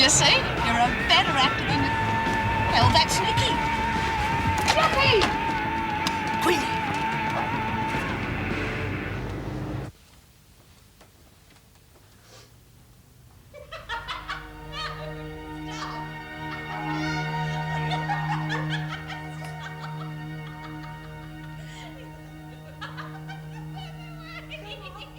You see, you're a better actor than... Well, that's Nicky. Pepe! Queenie.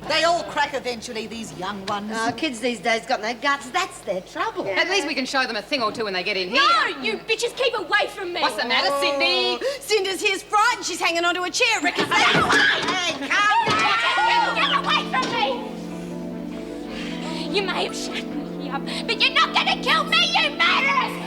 They all crack eventually, these young ones. Oh, kids these days got no guts. That's their trouble. At least we can show them a thing or two when they get in here. No, you bitches keep away from me. What's the matter, Cindy? Cinder's here's frightened. She's hanging onto a chair. Ricky's Hey, calm down. Get away from me. You may have shut me up, but you're not going to kill me, you murderers.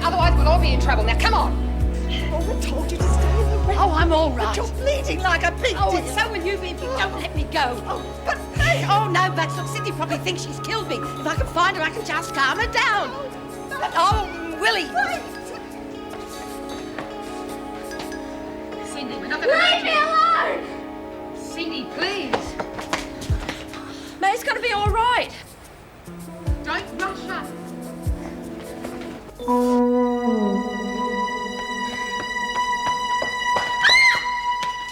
Otherwise, we'll all be in trouble. Now, come on. Oh, I told you to stay in the room. Oh, I'm all right. But you're bleeding like a pig. Oh, and so will you be if you don't let me go. Oh, but hey, oh no, that's look, Cindy probably thinks she's killed me. If I can find her, I can just calm her down. Oh, Willie. Cindy, we're not going to leave me alone. Cindy, please. May's going to be all right. Don't rush her.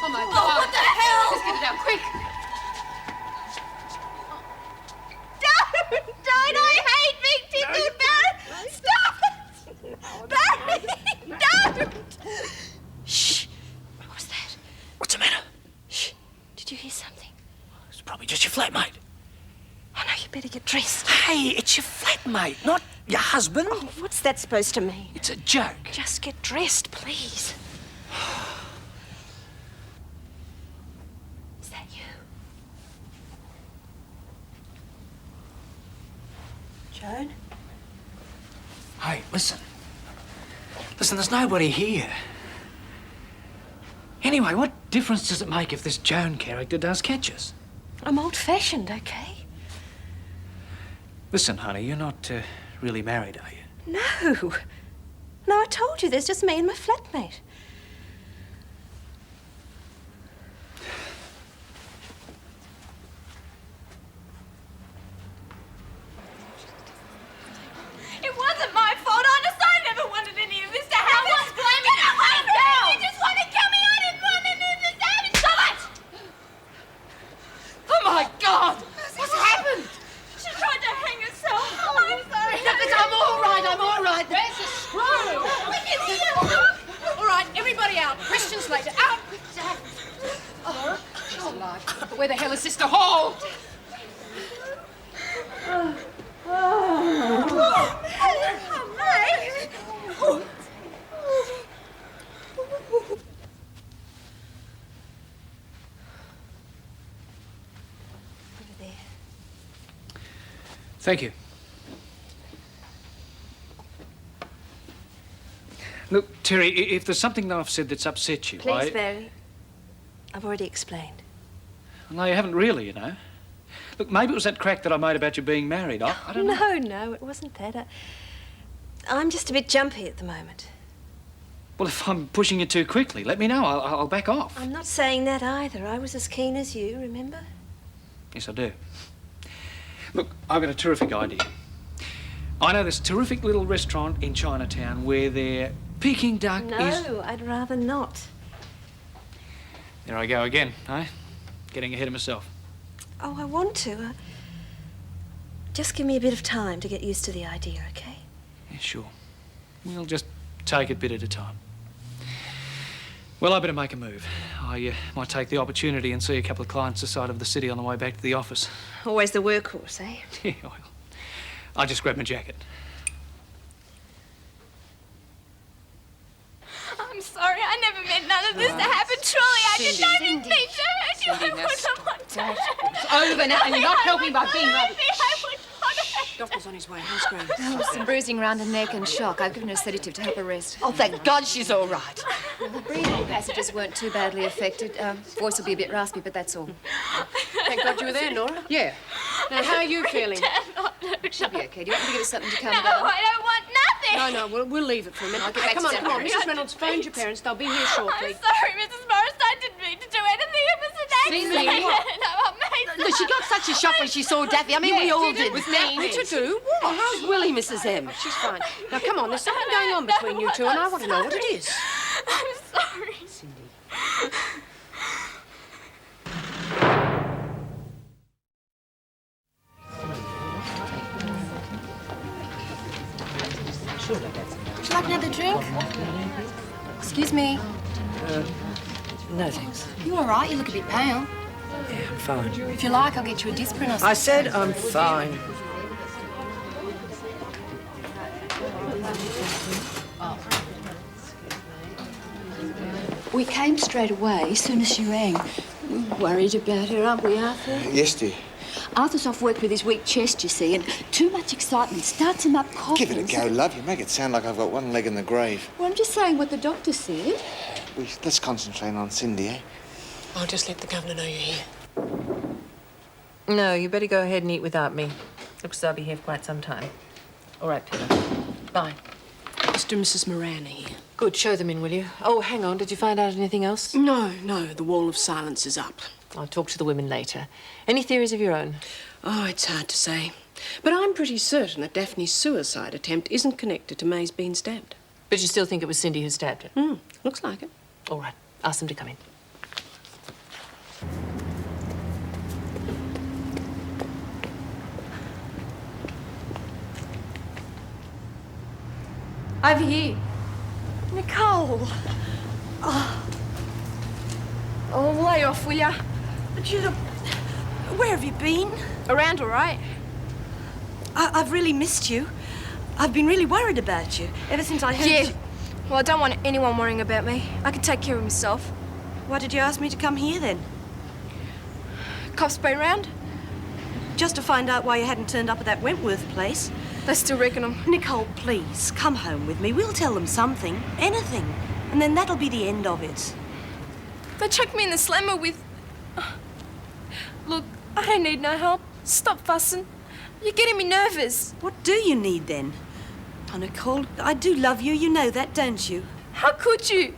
Oh, my God. Oh, what the hell? Let's get it out, quick. Don't! I hate being tickled, Barry! Stop it! Barry! Don't! Shh. What was that? What's the matter? Shh. Did you hear something? It's probably just your flatmate. Oh, no, you better get dressed. Hey, it's your flatmate, not your husband. Oh, what's that supposed to mean? It's a joke. Just get dressed, please. Is that you? Joan? Hey, listen. Listen, there's nobody here. Anyway, what difference does it make if this Joan character does catch us? I'm old-fashioned, okay? Listen, honey, you're not really married, are you? No. No, I told you, there's just me and my flatmate. It wasn't my fault, honest. I never wanted any of this to happen. No one's blaming you. Get away from me! You just want to kill me. I didn't want any of this to happen. Stop it! Oh, my God. What's happened? She tried to hang herself. I'm sorry. I'm all right. Where's the screw? All right, everybody out. Questions later. Out. Oh, she's alive. But where the hell is Sister Hall? Thank you. Look, Terry, if there's something I've said that's upset you, Please, Barry. I've already explained. No, you haven't really, you know. Look, maybe it was that crack that I made about you being married. I don't know. No, it wasn't that. I'm just a bit jumpy at the moment. Well, if I'm pushing you too quickly, let me know. I'll back off. I'm not saying that either. I was as keen as you, remember? Yes, I do. Look, I've got a terrific idea. I know this terrific little restaurant in Chinatown where their Peking duck is... No, I'd rather not. There I go again, eh? Getting ahead of myself. Oh, I want to. Just give me a bit of time to get used to the idea, okay? Yeah, sure. We'll just take it bit at a time. Well, I better make a move. I might take the opportunity and see a couple of clients this side of the city on the way back to the office. Always the workhorse, eh? Yeah, well, I will. I'll just grab my jacket. I'm sorry. I never meant none of this to happen. Truly, I did not mean to hurt you. I wouldn't want to hurt you. It's over now, and you're not helping by being rubbish. I would not hurt you. Doctor's on his way. How's Graham? Oh, some bruising around her neck and shock. I've given her a sedative to help her rest. Oh, thank God she's all right. Well, the breathing passages weren't too badly affected. Voice will be a bit raspy, but that's all. Thank God you were there, Nora. Yeah. Now, how are you feeling? She'll be okay. Do you want me to give her something to calm No, her down? I don't want nothing. No, we'll leave it for a minute. I'll get back come to on, come on. Debra. Mrs. Reynolds, phone your parents. They'll be here shortly. I'm sorry, Mrs. Morris. I didn't mean to do anything. It was an Cindy, accident. what? No, I made Look, she got such a shock when she saw Daphne. I mean, we all did. With me. What you do? Oh, how's Willie, Mrs. M? She's fine. Now, come on. There's something going on between you two, and I want to know what it is. I'm sorry. Would you like another drink? Excuse me. No, thanks. You all right? You look a bit pale. Yeah, I'm fine. If you like, I'll get you a Disprin or something. I said I'm fine. We came straight away as soon as she rang. We're worried about her, aren't we, Arthur? Yes, dear. Arthur's off work with his weak chest, you see, and too much excitement starts him up coughing. Give it a go, love. You make it sound like I've got one leg in the grave. Well, I'm just saying what the doctor said. Let's concentrate on Cindy, eh? I'll just let the governor know you're here. No, you better go ahead and eat without me. Looks as though I'll be here for quite some time. All right, Pippa. Bye. Mr. and Mrs. Moran are here. Good. Show them in, will you? Oh, hang on. Did you find out anything else? No, the wall of silence is up. I'll talk to the women later. Any theories of your own? Oh, it's hard to say. But I'm pretty certain that Daphne's suicide attempt isn't connected to May's being stabbed. But you still think it was Cindy who stabbed her? Looks like it. All right. Ask them to come in. Over here. Nicole. Oh, lay off, will ya? Judah, where have you been? Around all right? I've really missed you. I've been really worried about you ever since I heard you. Well, I don't want anyone worrying about me. I can take care of myself. Why did you ask me to come here then? Cops been round? Just to find out why you hadn't turned up at that Wentworth place. They still reckon them. Nicole, please, come home with me. We'll tell them something, anything, and then that'll be the end of it. They chucked me in the slammer with... Look, I don't need no help. Stop fussing. You're getting me nervous. What do you need then? Oh, Nicole, I do love you. You know that, don't you? How could you?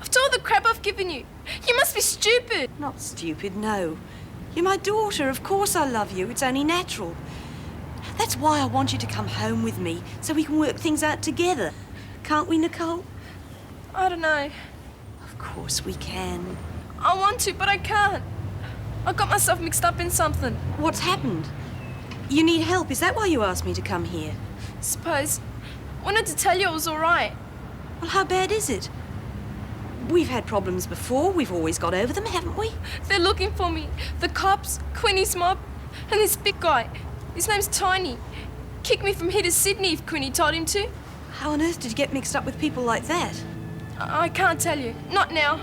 After all the crap I've given you, you must be stupid. Not stupid, no. You're my daughter. Of course I love you. It's only natural. That's why I want you to come home with me, so we can work things out together. Can't we, Nicole? I don't know. Of course we can. I want to, but I can't. I got myself mixed up in something. What's happened? You need help. Is that why you asked me to come here? Suppose. Wanted to tell you it was all right. Well, how bad is it? We've had problems before. We've always got over them, haven't we? They're looking for me. The cops, Queenie's mob, and this big guy. His name's Tiny. Kicked me from here to Sydney if Queenie told him to. How on earth did you get mixed up with people like that? I can't tell you. Not now.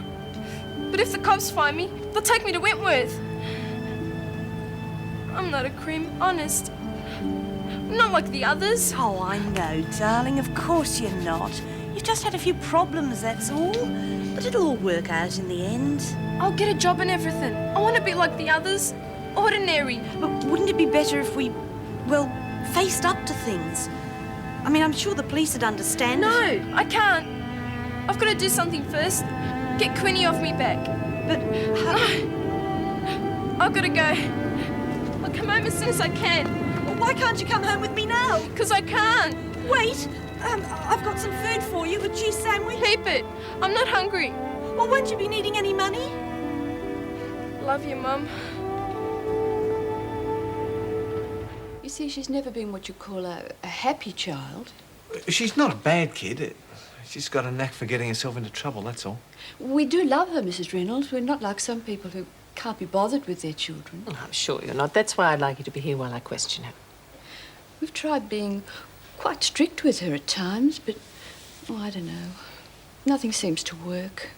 But if the cops find me, they'll take me to Wentworth. I'm not a crim, honest. Not like the others. Oh, I know, darling. Of course you're not. You've just had a few problems, that's all. But it'll all work out in the end. I'll get a job and everything. I want to be like the others. Ordinary. But wouldn't it be better if we, well, faced up to things? I mean, I'm sure the police would understand. No, I can't. I've got to do something first. Get Queenie off me back. But I've got to go. I'll come home as soon as I can. Why can't you come home with me now? Because I can't. Wait, I've got some food for you, a cheese sandwich. Keep it. I'm not hungry. Well, won't you be needing any money? Love you, Mum. You see, she's never been what you call a happy child. She's not a bad kid. She's got a knack for getting herself into trouble, that's all. We do love her, Mrs. Reynolds. We're not like some people who can't be bothered with their children. Oh, I'm sure you're not. That's why I'd like you to be here while I question her. We've tried being quite strict with her at times, but, oh, I don't know. Nothing seems to work.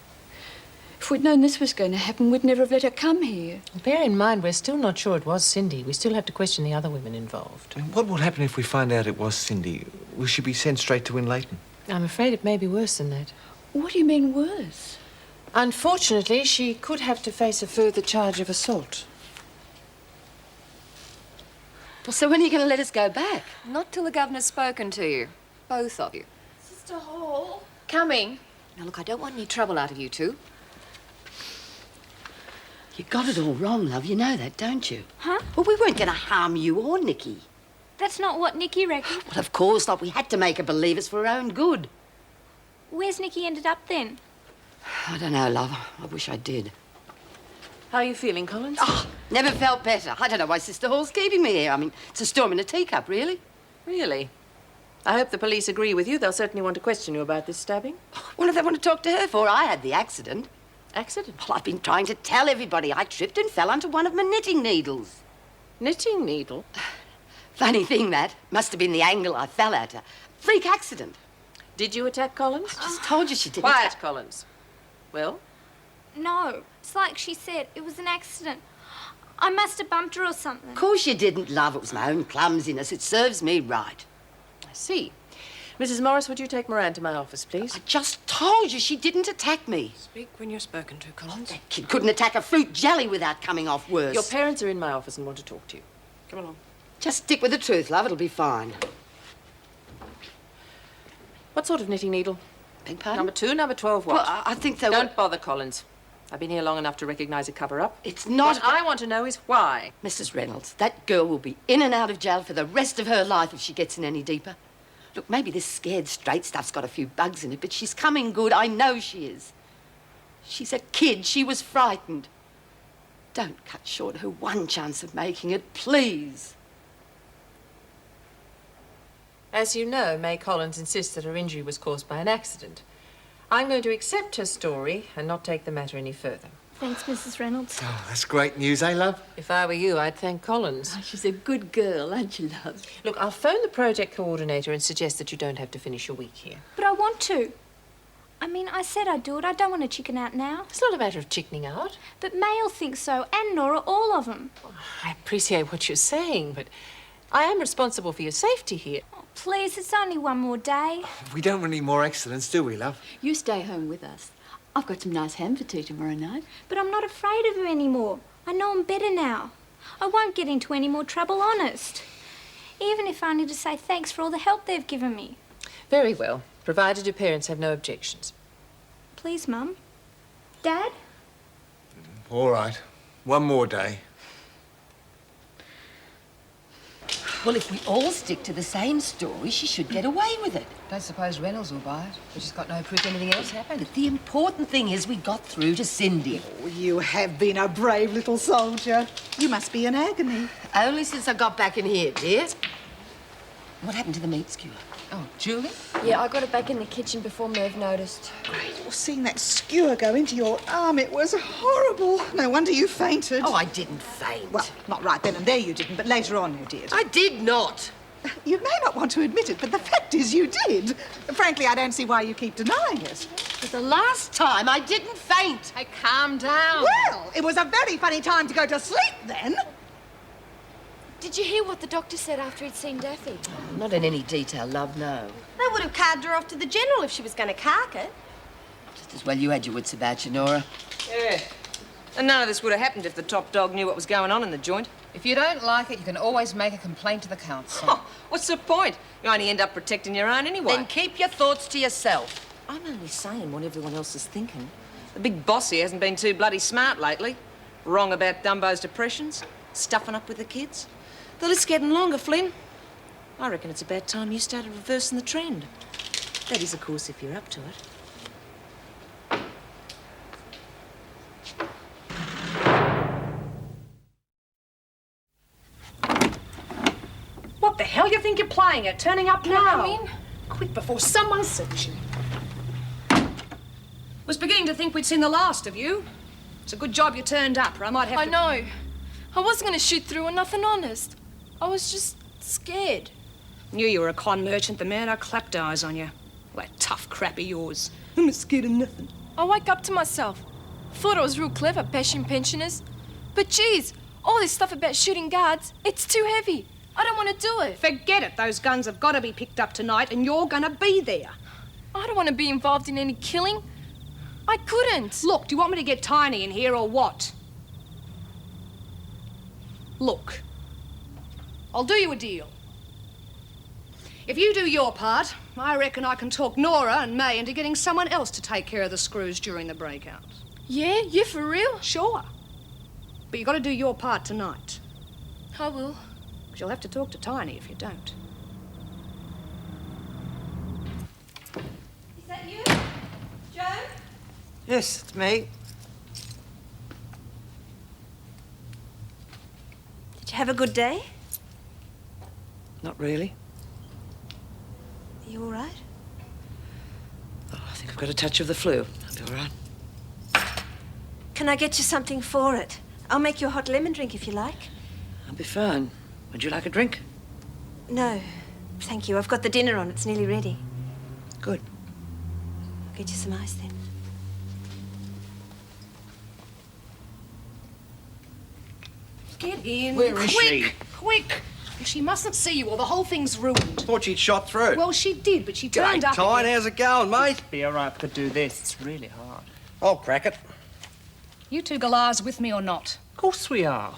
If we'd known this was going to happen, we'd never have let her come here. Bear in mind, we're still not sure it was Cindy. We still have to question the other women involved. And what will happen if we find out it was Cindy? Will she be sent straight to Leighton? I'm afraid it may be worse than that. What do you mean worse? Unfortunately, she could have to face a further charge of assault. Well, so when are you going to let us go back? Not till the governor's spoken to you. Both of you. Sister Hall. Coming. Now, look, I don't want any trouble out of you two. You got it all wrong, love. You know that, don't you? Huh? Well, we weren't going to harm you or Nicky. That's not what Nicky reckoned. Well, of course not. We had to make her believe it's for her own good. Where's Nicky ended up then? I don't know, love. I wish I did. How are you feeling, Collins? Oh, never felt better. I don't know why Sister Hall's keeping me here. I mean, it's a storm in a teacup, really. Really? I hope the police agree with you. They'll certainly want to question you about this stabbing. What do they want to talk to her for? I had the accident. Accident? Well, I've been trying to tell everybody. I tripped and fell onto one of my knitting needles. Knitting needle? Funny thing, that. Must have been the angle I fell at her. Freak accident. Did you attack Collins? Just told you she didn't. Quiet, Collins. Well? No. It's like she said. It was an accident. I must have bumped her or something. Of course you didn't, love. It was my own clumsiness. It serves me right. I see. Mrs. Morris, would you take Moran to my office, please? I just told you she didn't attack me. Speak when you're spoken to, Collins. That kid couldn't attack a fruit jelly without coming off worse. Your parents are in my office and want to talk to you. Come along. Just stick with the truth, love. It'll be fine. What sort of knitting needle? Beg pardon? Number 2, number 12, what? Well, I think they Don't bother, Collins. I've been here long enough to recognize a cover-up. It's not... What I want to know is why. Mrs. Reynolds, that girl will be in and out of jail for the rest of her life if she gets in any deeper. Look, maybe this scared straight stuff's got a few bugs in it, but she's coming good. I know she is. She's a kid. She was frightened. Don't cut short her one chance of making it, please. As you know, May Collins insists that her injury was caused by an accident. I'm going to accept her story and not take the matter any further. Thanks, Mrs. Reynolds. Oh, that's great news, eh, love? If I were you, I'd thank Collins. Oh, she's a good girl, aren't you, love? Look, I'll phone the project coordinator and suggest that you don't have to finish your week here. But I want to. I mean, I said I'd do it. I don't want to chicken out now. It's not a matter of chickening out. But May'll think so, and Nora, all of them. I appreciate what you're saying, but I am responsible for your safety here. Oh, please, it's only one more day. We don't want any more accidents, do we, love? You stay home with us. I've got some nice ham for tea tomorrow night. But I'm not afraid of her anymore. I know I'm better now. I won't get into any more trouble, honest. Even if only to say thanks for all the help they've given me. Very well, provided your parents have no objections. Please, Mum. Dad? All right. One more day. Well, if we all stick to the same story, she should get away with it. Don't suppose Reynolds will buy it, but she's got no proof anything else happened. But the important thing is we got through to Cindy. Oh, you have been a brave little soldier. You must be in agony. Only since I got back in here, dear. What happened to the meat skewer? Oh, Julie? Yeah, I got it back in the kitchen before Merv noticed. Great. Well, seeing that skewer go into your arm, it was horrible. No wonder you fainted. Oh, I didn't faint. Well, not right then and there you didn't, but later on you did. I did not. You may not want to admit it, but the fact is you did. Frankly, I don't see why you keep denying it. But the last time I didn't faint. Hey, calm down. Well, it was a very funny time to go to sleep then. Did you hear what the doctor said after he'd seen Daphne? Not in any detail, love, no. They would have carved her off to the general if she was going to cark it. Just as well you had your wits about you, Nora. Yeah. And none of this would have happened if the top dog knew what was going on in the joint. If you don't like it, you can always make a complaint to the council. Oh, what's the point? You only end up protecting your own anyway. Then keep your thoughts to yourself. I'm only saying what everyone else is thinking. The big boss here hasn't been too bloody smart lately. Wrong about Dumbo's depressions, stuffing up with the kids. The list's getting longer, Flynn. I reckon it's about time you started reversing the trend. That is, of course, if you're up to it. What the hell you think you're playing at? Turning up Can now? I come in? Quick, before someone sees you. Was beginning to think we'd seen the last of you. It's a good job you turned up, or I might have I to... know. I wasn't going to shoot through or nothing, honest. I was just scared. Knew you were a con merchant the minute I clapped eyes on you. All that tough crap of yours. I'm not scared of nothing. I wake up to myself. Thought I was real clever, bashing pensioners. But geez, all this stuff about shooting guards, it's too heavy. I don't want to do it. Forget it. Those guns have got to be picked up tonight and you're going to be there. I don't want to be involved in any killing. I couldn't. Look, do you want me to get Tiny in here or what? Look, I'll do you a deal. If you do your part, I reckon I can talk Nora and May into getting someone else to take care of the screws during the breakout. Yeah? You for real? Sure. But you got to do your part tonight. I will. 'Cause you'll have to talk to Tiny if you don't. Is that you? Joan? Yes, it's me. Did you have a good day? Not really. Are you all right? Oh, I think I've got a touch of the flu. I'll be all right. Can I get you something for it? I'll make you a hot lemon drink if you like. I'll be fine. Would you like a drink? No, thank you. I've got the dinner on. It's nearly ready. Good. I'll get you some ice then. Get in. Where is she? Quick! She mustn't see you or the whole thing's ruined. Thought she'd shot through. Well, she did, but she turned up Tyne, again. how's it going, mate? Be all right to do this. It's really hard. I'll crack it. You two galahs with me or not? Of course we are.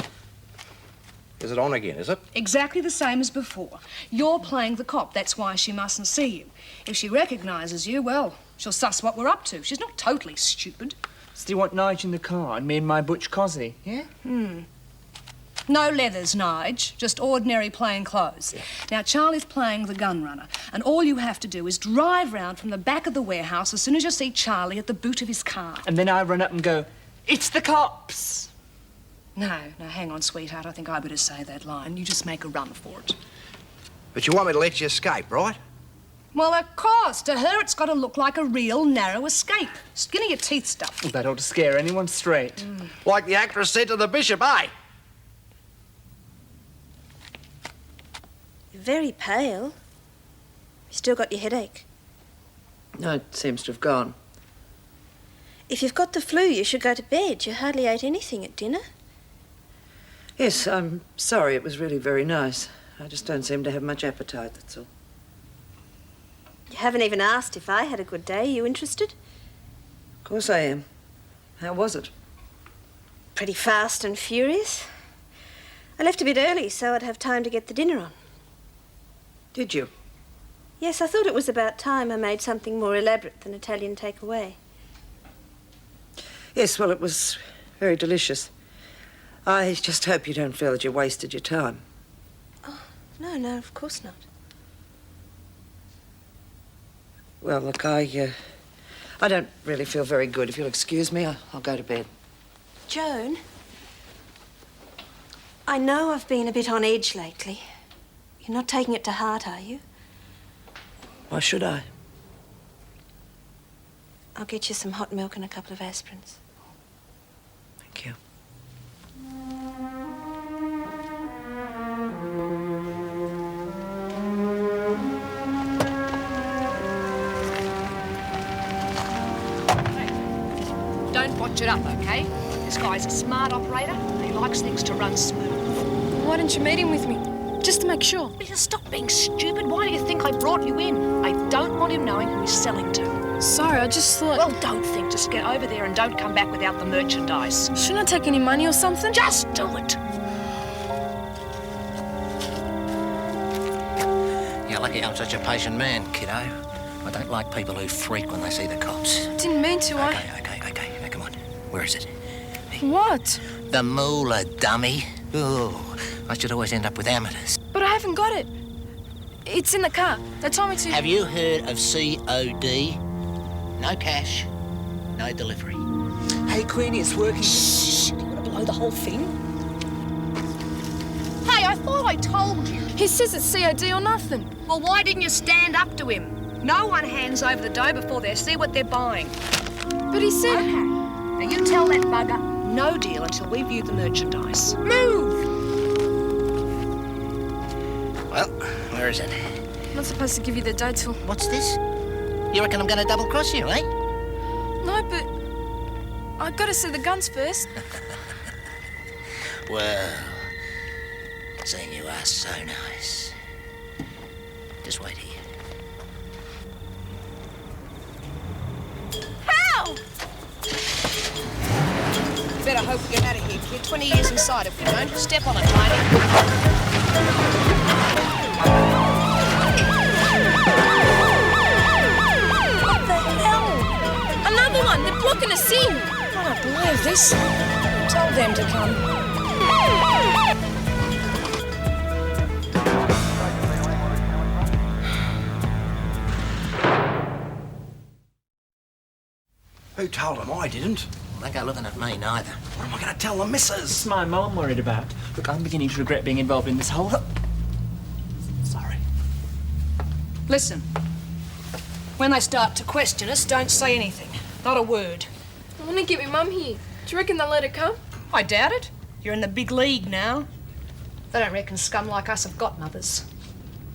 Is it on again, is it? Exactly the same as before. You're playing the cop, that's why she mustn't see you. If she recognises you, well, she'll suss what we're up to. She's not totally stupid. So do you want Nige in the car and me and my butch cozzy, yeah? No leathers, Nige, just ordinary plain clothes. Yeah. Now, Charlie's playing the gun runner, and all you have to do is drive round from the back of the warehouse as soon as you see Charlie at the boot of his car. And then I run up and go, "It's the cops!" No, hang on, sweetheart. I think I better say that line. You just make a run for it. But you want me to let you escape, right? Well, of course. To her, it's got to look like a real narrow escape. Skin of your teeth stuff. Well, that ought to scare anyone straight. Like the actress said to the bishop, eh? You're very pale. You still got your headache. No, it seems to have gone. If you've got the flu, you should go to bed. You hardly ate anything at dinner. Yes, I'm sorry. It was really very nice. I just don't seem to have much appetite, that's all. You haven't even asked if I had a good day. You interested? Of course I am. How was it? Pretty fast and furious. I left a bit early so I'd have time to get the dinner on. Did you? Yes, I thought it was about time I made something more elaborate than Italian takeaway. Yes, well, it was very delicious. I just hope you don't feel that you wasted your time. Oh, no, of course not. Well, look, I don't really feel very good. If you'll excuse me, I'll go to bed. Joan, I know I've been a bit on edge lately. You're not taking it to heart, are you? Why should I? I'll get you some hot milk and a couple of aspirins. Thank you. Don't botch it up, OK? This guy's a smart operator and he likes things to run smooth. Why didn't you meet him with me? Just to make sure. Will you stop being stupid? Why do you think I brought you in? I don't want him knowing who he's selling to. Sorry, I just thought... Well, don't think. Just get over there and don't come back without the merchandise. Shouldn't I take any money or something? Just do it. You're lucky I'm such a patient man, kiddo. I don't like people who freak when they see the cops. Didn't mean to, Okay, now come on. Where is it? What? The moolah, dummy. Oh, I should always end up with amateurs. But I haven't got it. It's in the car. They told me to... Have you heard of COD? No cash, no delivery. Hey, Queenie, it's working. Shh! Do you want to blow the whole thing? Hey, I thought I told you. He says it's COD or nothing. Well, why didn't you stand up to him? No one hands over the dough before they see what they're buying. But he said... Okay. Now, you tell that bugger no deal until we view the merchandise. Move! Well, where is it? I'm not supposed to give you the dough till... What's this? You reckon I'm going to double-cross you, eh? No, but I've got to see the guns first. Well, seeing you are so nice. Just wait here. How? You better hope we get out of here, kid. 20 years inside if we don't. Step on it, Tiny. What the hell? Another one. They're blocking us in. I don't believe this. Tell them to come. Who told him? I didn't. Don't go looking at me, neither. What am I going to tell the missus? It's my mum I'm worried about. Look, I'm beginning to regret being involved in this whole... Sorry. Listen. When they start to question us, don't say anything. Not a word. I want to get my mum here. Do you reckon they'll let her come? I doubt it. You're in the big league now. They don't reckon scum like us have got mothers.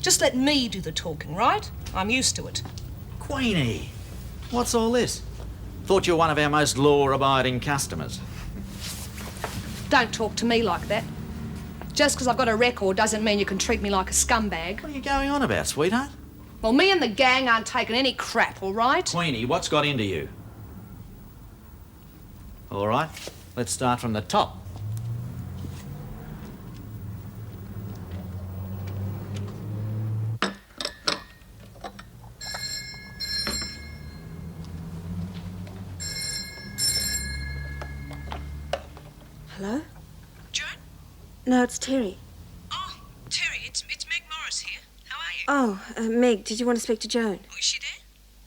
Just let me do the talking, right? I'm used to it. Queenie, what's all this? Thought you were one of our most law-abiding customers. Don't talk to me like that. Just because I've got a record doesn't mean you can treat me like a scumbag. What are you going on about, sweetheart? Well, me and the gang aren't taking any crap, all right? Queenie, what's got into you? All right, let's start from the top. Hello? Joan? No, it's Terry. Oh, Terry, it's Meg Morris here. How are you? Oh, Meg, did you want to speak to Joan? Oh, is she there?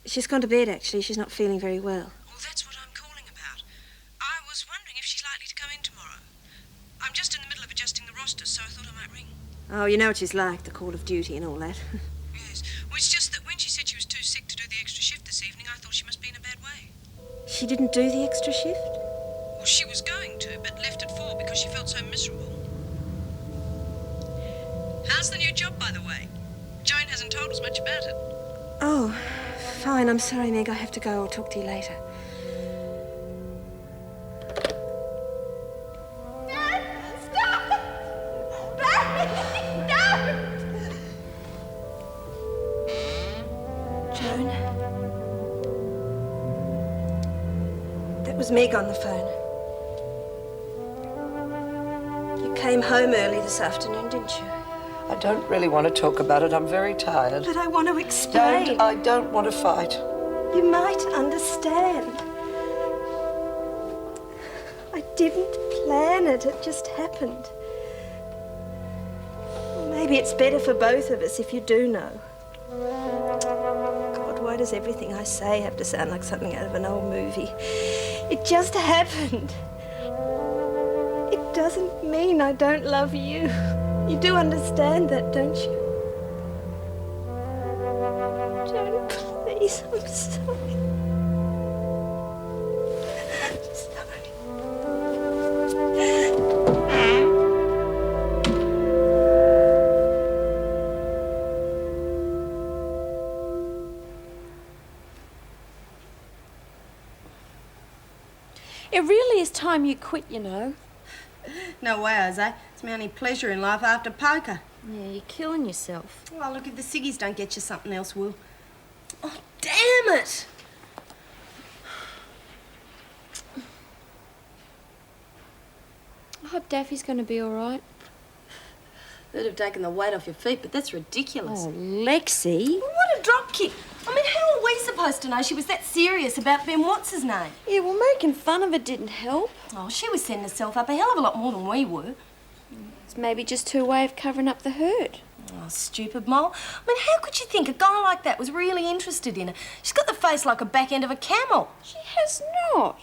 She's gone to bed, actually. She's not feeling very well. Well, that's what I'm calling about. I was wondering if she's likely to come in tomorrow. I'm just in the middle of adjusting the roster, so I thought I might ring. Oh, you know what she's like, the call of duty and all that. Yes. Well, it's just that when she said she was too sick to do the extra shift this evening, I thought she must be in a bad way. She didn't do the extra shift? Well, she was going to, but left at 4 because she felt so miserable. How's the new job, by the way? Joan hasn't told us much about it. Oh, fine. I'm sorry, Meg. I have to go. I'll talk to you later. Joan? That was Meg on the phone. You came home early this afternoon, didn't you? I don't really want to talk about it. I'm very tired. But I want to explain. I don't want to fight. You might understand. I didn't plan it. It just happened. Maybe it's better for both of us if you do know. God, why does everything I say have to sound like something out of an old movie? It just happened. It doesn't mean I don't love you. You do understand that, don't you? Joan, please, I'm sorry. I'm sorry. It really is time you quit, you know. No way, Jose. It's my only pleasure in life after poker. Yeah, you're killing yourself. Well, look, if the ciggies don't get you, something else will. Oh, damn it! I hope Daffy's going to be all right. They'd have taken the weight off your feet, but that's ridiculous. Oh, Lexie. What a drop kick. I mean, how are we supposed to know she was that serious about Ben What's-his-name? Yeah, well, making fun of it didn't help. Oh, she was setting herself up a hell of a lot more than we were. It's maybe just her way of covering up the hurt. Oh, stupid mole. I mean, how could you think a guy like that was really interested in her? She's got the face like a back end of a camel. She has not.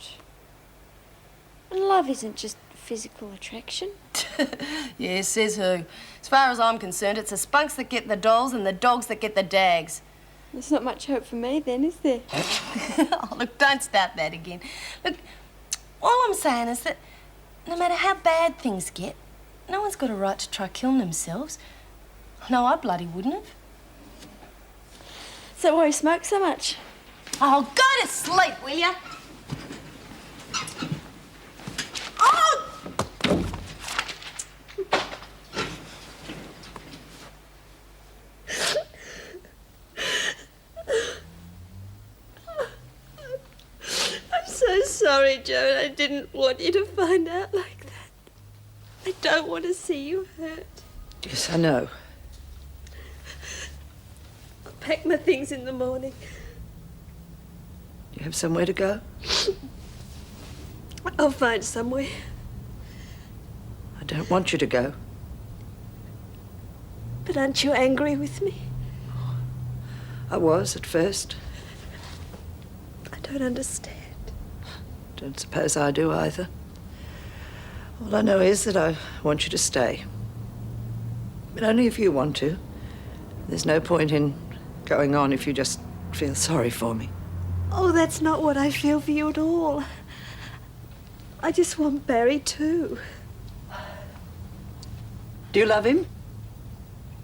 And love isn't just physical attraction. Yeah, says who. As far as I'm concerned, it's the spunks that get the dolls and the dogs that get the dags. There's not much hope for me then, is there? Oh, look, don't start that again. Look, all I'm saying is that no matter how bad things get, no one's got a right to try killing themselves. No, I bloody wouldn't have. So why you smoke so much? Oh, go to sleep, will you? Oh! I'm so sorry, Joan. I didn't want you to find out like that. I don't want to see you hurt. Yes, I know. I'll pack my things in the morning. You have somewhere to go? I'll find somewhere. I don't want you to go. But aren't you angry with me? I was at first. I don't understand. Don't suppose I do either. All I know is that I want you to stay. But only if you want to. There's no point in going on if you just feel sorry for me. Oh, that's not what I feel for you at all. I just want Barry too. Do you love him?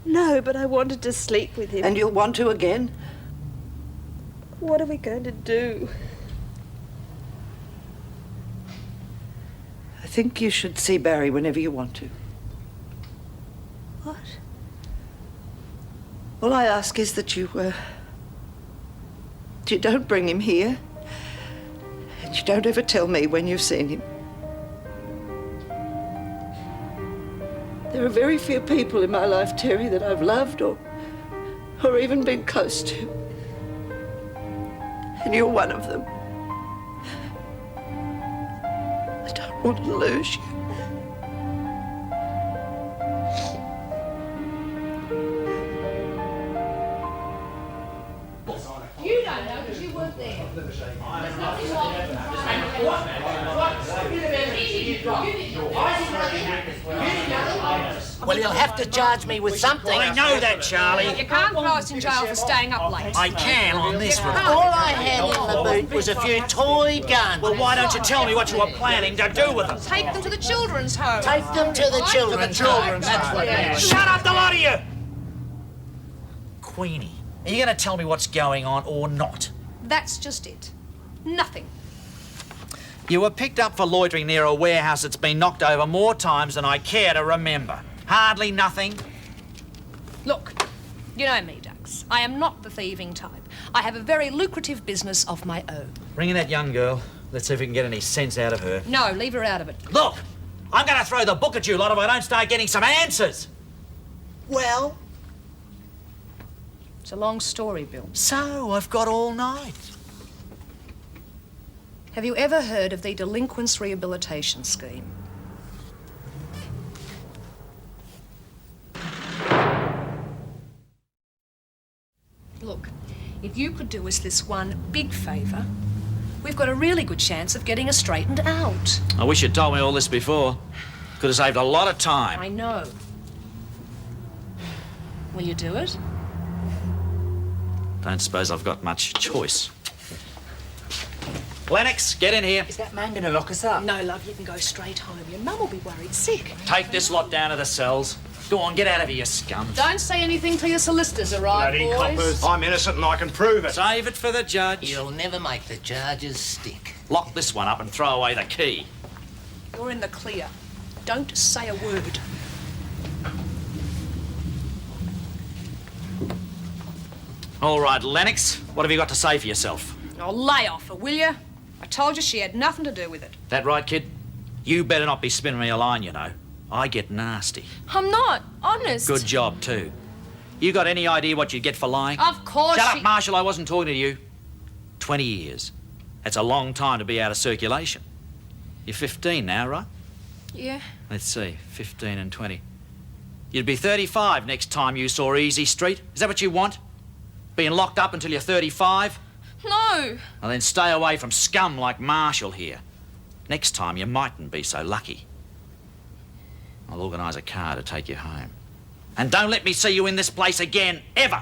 No, but I wanted to sleep with him. And you'll want to again? What are we going to do? I think you should see Barry whenever you want to. What? All I ask is that you don't bring him here. And you don't ever tell me when you've seen him. There are very few people in my life, Terry, that I've loved or even been close to. And you're one of them. I don't want to lose you. You don't know because you weren't there. There's nothing wrong with Well, you'll have to charge me with something. I know that, Charlie. You can't throw us in jail for staying up late. I can on this one. All I had in the boot was a few toy guns. Well, why don't you tell me what you were planning to do with them? Take them to the children's home. Take them to the children's home. That's what it is. Shut up, the lot of you! Queenie, are you going to tell me what's going on or not? That's just it. Nothing. You were picked up for loitering near a warehouse that's been knocked over more times than I care to remember. Hardly nothing. Look, you know me, Dux. I am not the thieving type. I have a very lucrative business of my own. Bring in that young girl. Let's see if we can get any sense out of her. No, leave her out of it. Look, I'm going to throw the book at you lot if I don't start getting some answers. Well? It's a long story, Bill. So, I've got all night. Have you ever heard of the Delinquents Rehabilitation Scheme? Look, if you could do us this one big favour, we've got a really good chance of getting us straightened out. I wish you'd told me all this before. Could have saved a lot of time. I know. Will you do it? Don't suppose I've got much choice. Lennox, get in here. Is that man going to lock us up? No, love, you can go straight home. Your mum will be worried sick. Take this lot down to the cells. Go on, get out of here, you scum. Don't say anything till your solicitors arrive, Bloody boys. coppers. I'm innocent and I can prove it. Save it for the judge. You'll never make the charges stick. Lock this one up and throw away the key. You're in the clear. Don't say a word. All right, Lennox, what have you got to say for yourself? Oh, lay off her, will you? I told you she had nothing to do with it. That right, kid? You better not be spinning me a line, you know. I get nasty. I'm not, honest. Good job, too. You got any idea what you'd get for lying? Of course Shut up, Marshall, I wasn't talking to you. 20 years. That's a long time to be out of circulation. You're 15 now, right? Yeah. Let's see, 15 and 20. You'd be 35 next time you saw Easy Street. Is that what you want? Being locked up until you're 35? No. Well, then stay away from scum like Marshall here. Next time you mightn't be so lucky. I'll organise a car to take you home. And don't let me see you in this place again, ever!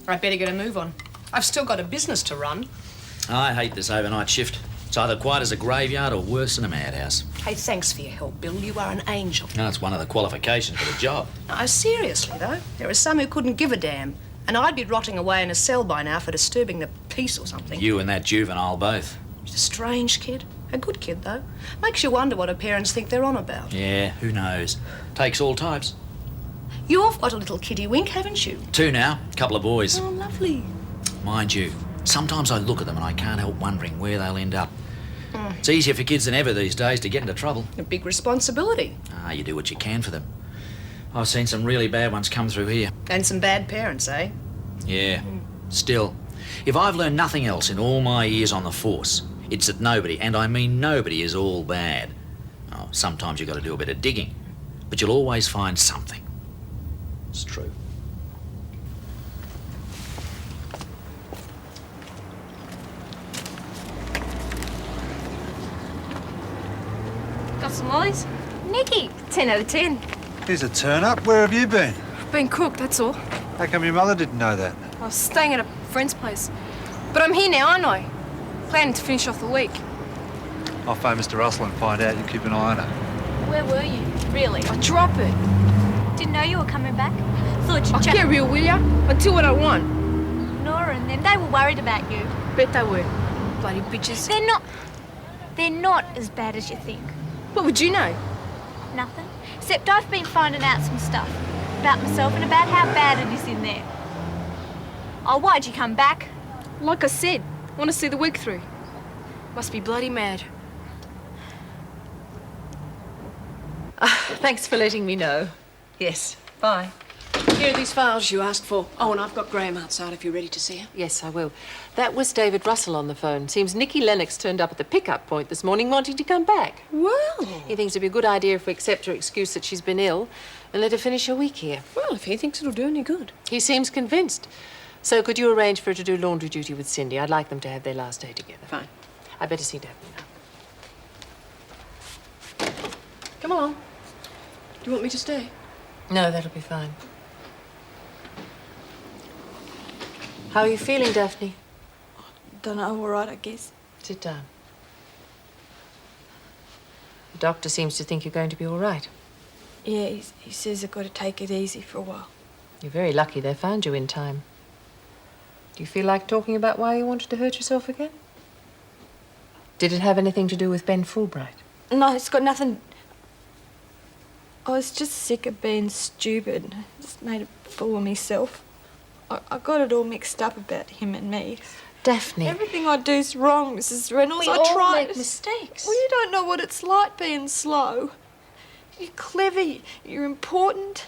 I'd better get a move on. I've still got a business to run. I hate this overnight shift. It's either quiet as a graveyard or worse than a madhouse. Hey, thanks for your help, Bill. You are an angel. No, it's one of the qualifications for the job. No, seriously, though. There are some who couldn't give a damn. And I'd be rotting away in a cell by now for disturbing the peace or something. You and that juvenile both. He's a strange kid. A good kid, though. Makes you wonder what her parents think they're on about. Yeah, who knows? Takes all types. You've got a little kiddie wink, haven't you? 2 now, a couple of boys. Oh, lovely. Mind you, sometimes I look at them and I can't help wondering where they'll end up. It's easier for kids than ever these days to get into trouble. A big responsibility. You do what you can for them. I've seen some really bad ones come through here. And some bad parents, eh? Yeah. Still, if I've learned nothing else in all my years on the force, it's that nobody, and I mean nobody, is all bad. Oh, sometimes you've got to do a bit of digging, but you'll always find something. It's true. Got some lollies? Nicky, 10 out of 10. Here's a turn-up. Where have you been? Been cooked, that's all. How come your mother didn't know that? I was staying at a friend's place. But I'm here now, aren't I? Planning to finish off the week. I'll phone Mr. Russell and find out. You keep an eye on her. Where were you? Really? I'll drop it. Didn't know you were coming back. Thought you'd I'll get real, will ya? I'll do what I want. Nora and them, they were worried about you. Bet they were. Bloody bitches. They're not as bad as you think. What would you know? Nothing. Except I've been finding out some stuff about myself and about how bad it is in there. Oh, why'd you come back? Like I said, want to see the week through. Must be bloody mad. Thanks for letting me know. Yes, bye. Here are these files you asked for. Oh, and I've got Graham outside if you're ready to see her. Yes, I will. That was David Russell on the phone. Seems Nicky Lennox turned up at the pickup point this morning wanting to come back. Well. He thinks it'd be a good idea if we accept her excuse that she's been ill and let her finish her week here. Well, if he thinks it'll do any good. He seems convinced. So could you arrange for her to do laundry duty with Cindy? I'd like them to have their last day together. Fine. I'd better see Daphne now. Come along. Do you want me to stay? No, that'll be fine. How are you feeling, Daphne? Don't know, all right, I guess. Sit down. The doctor seems to think you're going to be all right. Yeah, he says I've got to take it easy for a while. You're very lucky they found you in time. Do you feel like talking about why you wanted to hurt yourself again? Did it have anything to do with Ben Fulbright? No, it's got nothing... I was just sick of being stupid. Just made a fool of myself. I got it all mixed up about him and me. Daphne. Everything I do's wrong, Mrs. Reynolds. We I all tried. make mistakes. Well, you don't know what it's like being slow. You're clever. You're important.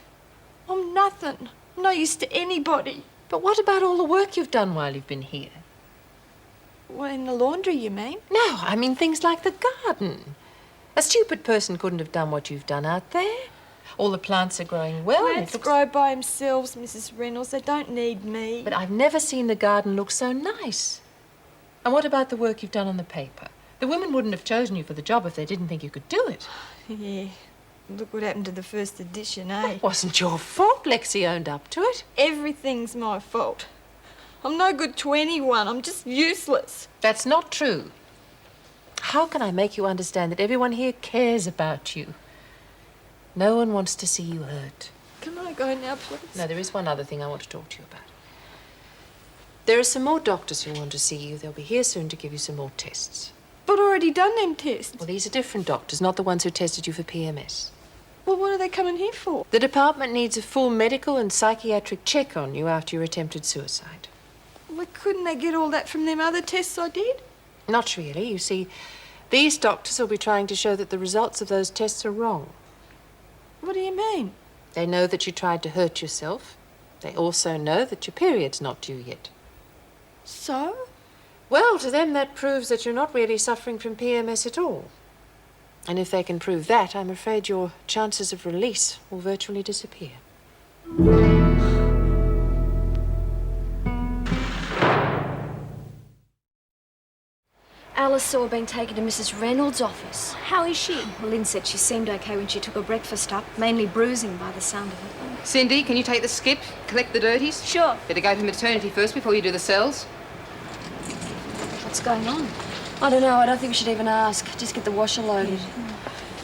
I'm nothing. I'm no use to anybody. But what about all the work you've done while you've been here? Well, in the laundry, you mean? No, I mean things like the garden. A stupid person couldn't have done what you've done out there. All the plants are growing well. Plants grow by themselves, Mrs. Reynolds. They don't need me. But I've never seen the garden look so nice. And what about the work you've done on the paper? The women wouldn't have chosen you for the job if they didn't think you could do it. Yeah. Look what happened to the first edition, eh? It wasn't your fault. Lexie owned up to it. Everything's my fault. I'm no good to anyone. I'm just useless. That's not true. How can I make you understand that everyone here cares about you? No one wants to see you hurt. Can I go now, please? No, there is one other thing I want to talk to you about. There are some more doctors who want to see you. They'll be here soon to give you some more tests. But already done them tests. Well, these are different doctors, not the ones who tested you for PMS. Well, what are they coming here for? The department needs a full medical and psychiatric check on you after your attempted suicide. Well, couldn't they get all that from them other tests I did? Not really. You see, these doctors will be trying to show that the results of those tests are wrong. What do you mean? They know that you tried to hurt yourself. They also know that your period's not due yet. So? Well, to them that proves that you're not really suffering from PMS at all. And if they can prove that, I'm afraid your chances of release will virtually disappear. Alice saw her being taken to Mrs. Reynolds' office. How is she? Well, Lynn said she seemed okay when she took her breakfast up, mainly bruising by the sound of it. Cindy, can you take the skip, collect the dirties? Sure. Better go to maternity first before you do the cells. What's going on? I don't know. I don't think we should even ask. Just get the washer loaded.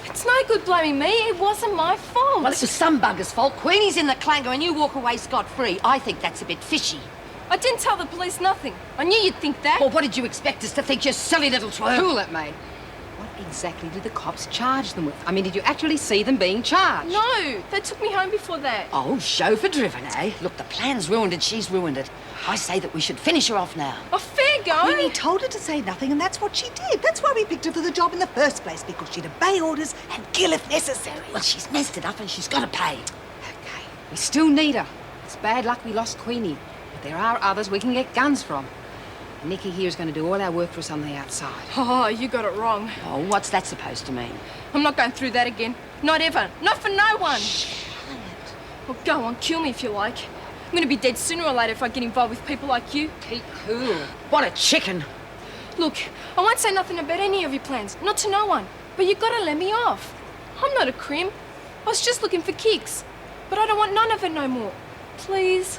It's no good blaming me. It wasn't my fault. Well, it was some bugger's fault. Queenie's in the clanger and you walk away scot-free. I think that's a bit fishy. I didn't tell the police nothing. I knew you'd think that. Well, what did you expect us to think, you silly little twerp? Cool it, mate. What exactly did the cops charge them with? I mean, did you actually see them being charged? No, they took me home before that. Oh, chauffeur driven, eh? Look, the plan's ruined and she's ruined it. I say that we should finish her off now. Oh, fair go. Queenie told her to say nothing, and that's what she did. That's why we picked her for the job in the first place, because she'd obey orders and kill if necessary. Well, she's messed it up and she's got to pay. Okay, we still need her. It's bad luck we lost Queenie. But there are others we can get guns from. Nicky here is going to do all our work for us on the outside. Oh, you got it wrong. Oh, what's that supposed to mean? I'm not going through that again. Not ever. Not for no one. Well, go on, kill me if you like. I'm going to be dead sooner or later if I get involved with people like you. Keep cool. What a chicken. Look, I won't say nothing about any of your plans. Not to no one. But you've got to let me off. I'm not a crim. I was just looking for kicks. But I don't want none of it no more. Please.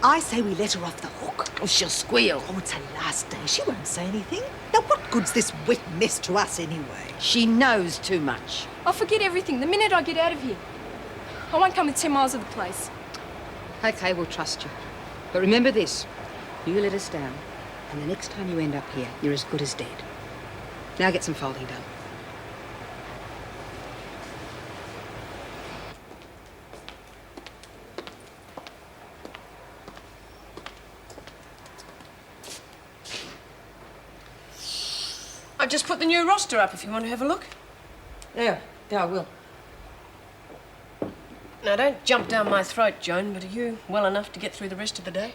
I say we let her off the hook. Oh, she'll squeal. Oh, it's her last day. She won't say anything. Now, what good's this wet mess to us anyway? She knows too much. I'll forget everything the minute I get out of here. I won't come with 10 miles of the place. Okay, we'll trust you. But remember this. You let us down, and the next time you end up here, you're as good as dead. Now get some folding done. I've just put the new roster up if you want to have a look. Yeah, I will. Now, don't jump down my throat, Joan, but are you well enough to get through the rest of the day?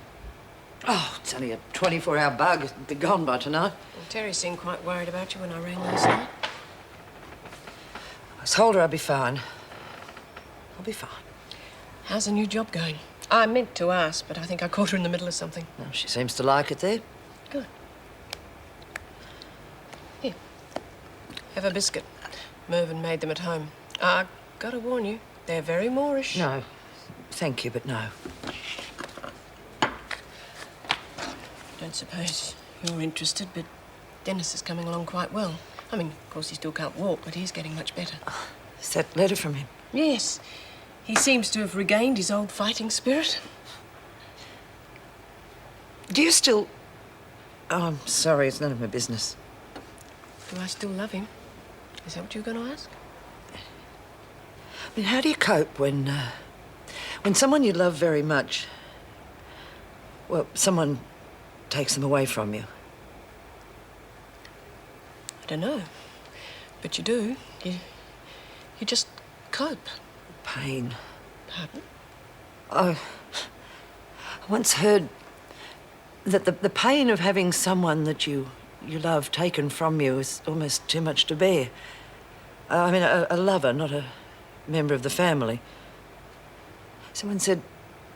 Oh, it's only a 24-hour bug. It'll be gone by tonight. Well, Terry seemed quite worried about you when I rang last night. I told her I'd be fine. I'll be fine. How's the new job going? I meant to ask, but I think I caught her in the middle of something. No, she seems to like it there. Good. Here. Have a biscuit. Mervyn made them at home. Gotta warn you, they're very Moorish. No, thank you, but no. Don't suppose you're interested, but Dennis is coming along quite well. I mean, of course, he still can't walk, but he's getting much better. Is that letter from him? Yes. He seems to have regained his old fighting spirit. Do you still... Oh, I'm sorry, it's none of my business. Do I still love him? Is that what you're going to ask? I mean, how do you cope when someone you love very much, well, someone takes them away from you? I don't know. But you do. You just cope. Pain. Pardon? I once heard that the pain of having someone that you love taken from you is almost too much to bear. I mean, a lover, not a member of the family. Someone said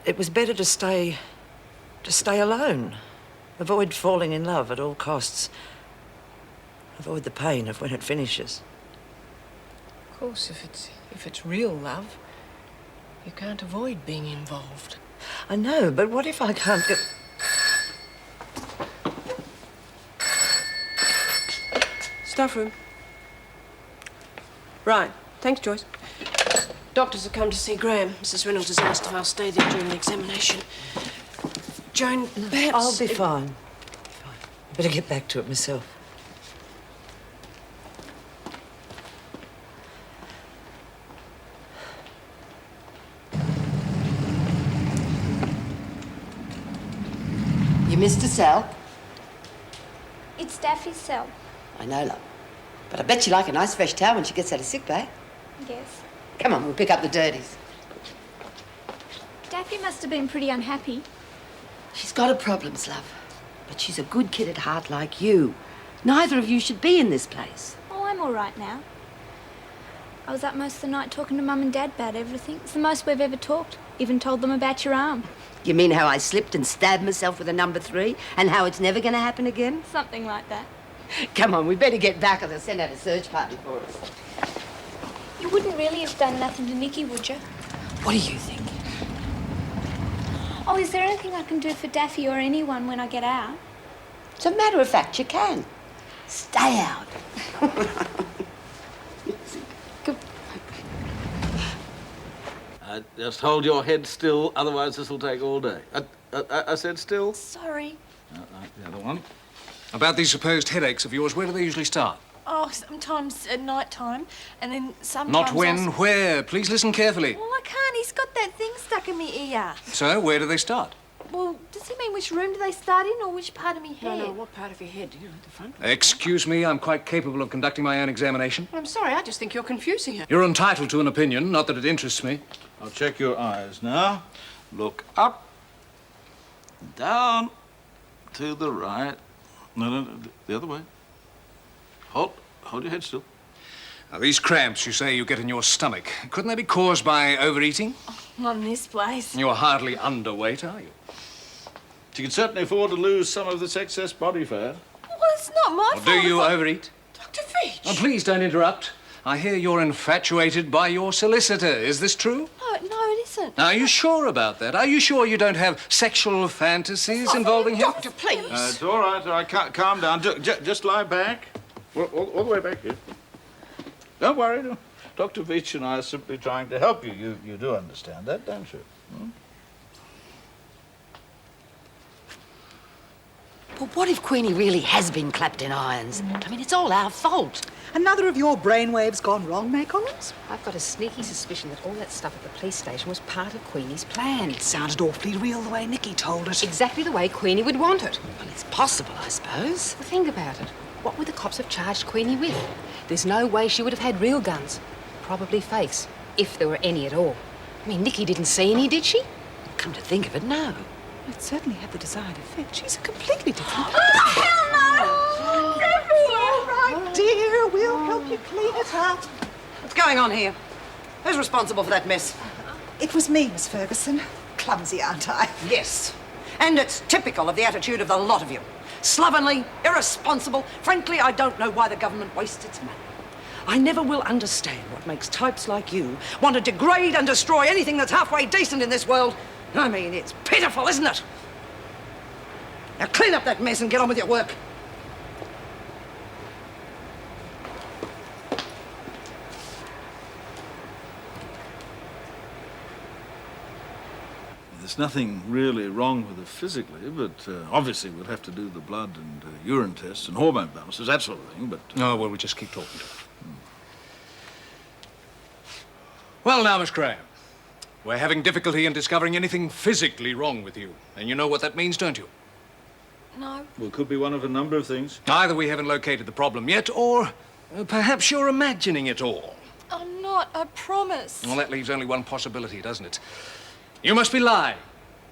it was better to stay alone. Avoid falling in love at all costs. Avoid the pain of when it finishes. Of course, if it's real love, you can't avoid being involved. I know, but what if I can't get... Staff room. Right. Thanks, Joyce. Doctors have come to see Graham. Mrs. Reynolds has asked if I'll stay there during the examination. Joan, perhaps... I'll be fine. I better get back to it myself. You missed a cell? It's Daphne's cell. I know, love. But I bet she like a nice fresh towel when she gets out of sick bay. Yes. Come on, we'll pick up the dirties. Daphne must have been pretty unhappy. She's got her problems, love. But she's a good kid at heart like you. Neither of you should be in this place. Oh, I'm all right now. I was up most of the night talking to Mum and Dad about everything. It's the most we've ever talked. Even told them about your arm. You mean how I slipped and stabbed myself with a number 3 and how it's never going to happen again? Something like that. Come on, we better get back or they'll send out a search party for us. You wouldn't really have done nothing to Nicky, would you? What do you think? Oh, is there anything I can do for Daffy or anyone when I get out? As a matter of fact, you can. Stay out. Just hold your head still, otherwise this will take all day. I said still. Sorry. The other one. About these supposed headaches of yours, where do they usually start? Oh, sometimes at night time, and then sometimes... Not when, also... where? Please listen carefully. Well, I can't. He's got that thing stuck in my ear. So, where do they start? Well, does he mean which room do they start in, or which part of me head? No, what part of your head? You know, the front. Excuse me, I'm quite capable of conducting my own examination. I'm sorry, I just think you're confusing her. You're entitled to an opinion, not that it interests me. I'll check your eyes now. Look up, down, to the right. No, the other way. Hold your head still. Now, these cramps you say you get in your stomach, couldn't they be caused by overeating? Oh, not in this place. You're hardly underweight, are you? You can certainly afford to lose some of this excess body fat. Well, it's not my fault. Do you overeat? Dr. Veach! Oh, please don't interrupt. I hear you're infatuated by your solicitor. Is this true? No, it isn't. Are you sure about that? Are you sure you don't have sexual fantasies involving him? Doctor, please. It's all right. Calm down. Just lie back. All the way back here. Don't worry. Dr. Veach and I are simply trying to help you. You do understand that, don't you? Hmm? But what if Queenie really has been clapped in irons? I mean, it's all our fault. Another of your brainwaves gone wrong, May Collins? I've got a sneaky suspicion that all that stuff at the police station was part of Queenie's plan. It sounded awfully real the way Nicky told it. Exactly the way Queenie would want it. Well, it's possible, I suppose. Well, think about it. What would the cops have charged Queenie with? There's no way she would have had real guns. Probably fakes, if there were any at all. I mean, Nicky didn't see any, did she? Come to think of it, no. It certainly had the desired effect. She's a completely different... Oh, hell no! All right, dear. We'll help you clean it up. What's going on here? Who's responsible for that mess? It was me, Miss Ferguson. Clumsy, aren't I? Yes. And it's typical of the attitude of the lot of you. Slovenly, irresponsible. Frankly, I don't know why the government wastes its money. I never will understand what makes types like you want to degrade and destroy anything that's halfway decent in this world. I mean, it's pitiful, isn't it? Now clean up that mess and get on with your work. There's nothing really wrong with her physically, but obviously we'll have to do the blood and urine tests and hormone balances, that sort of thing, but... Oh, well, we'll just keep talking to her. Well, now, Miss Graham, we're having difficulty in discovering anything physically wrong with you. And you know what that means, don't you? No. Well, it could be one of a number of things. Either we haven't located the problem yet, or perhaps you're imagining it all. I'm not, I promise. Well, that leaves only one possibility, doesn't it? You must be lying.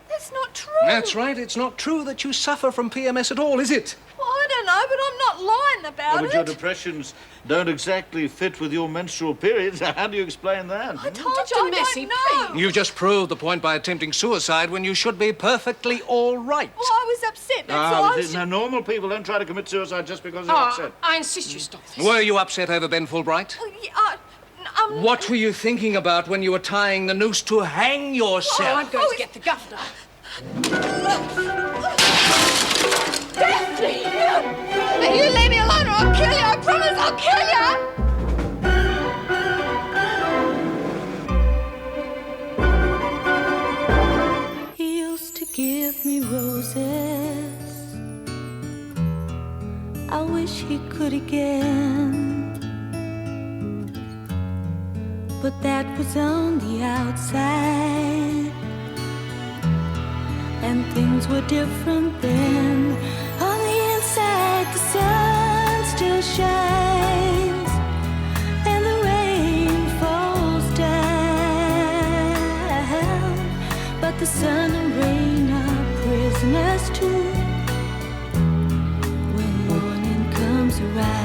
That's not true. That's right. It's not true that you suffer from PMS at all, is it? Well, I don't know, but I'm not lying about But it. your depressions don't exactly fit with your menstrual periods. How do you explain that? I told you I don't know. You've just proved the point by attempting suicide when you should be perfectly all right. Well, I was upset, that's all. Now, normal people don't try to commit suicide just because they're Oh, upset. I insist you stop this. Were you upset over Ben Fulbright? Oh, yeah, What were you thinking about when you were tying the noose to hang yourself? Oh, I'm going to get the governor. Daphne! Now, you leave me alone or I'll kill you. I promise I'll kill you. He used to give me roses. I wish he could again. But that was on the outside, and things were different then. On the inside, the sun still shines, and the rain falls down. But the sun and rain are prisoners too when morning comes around.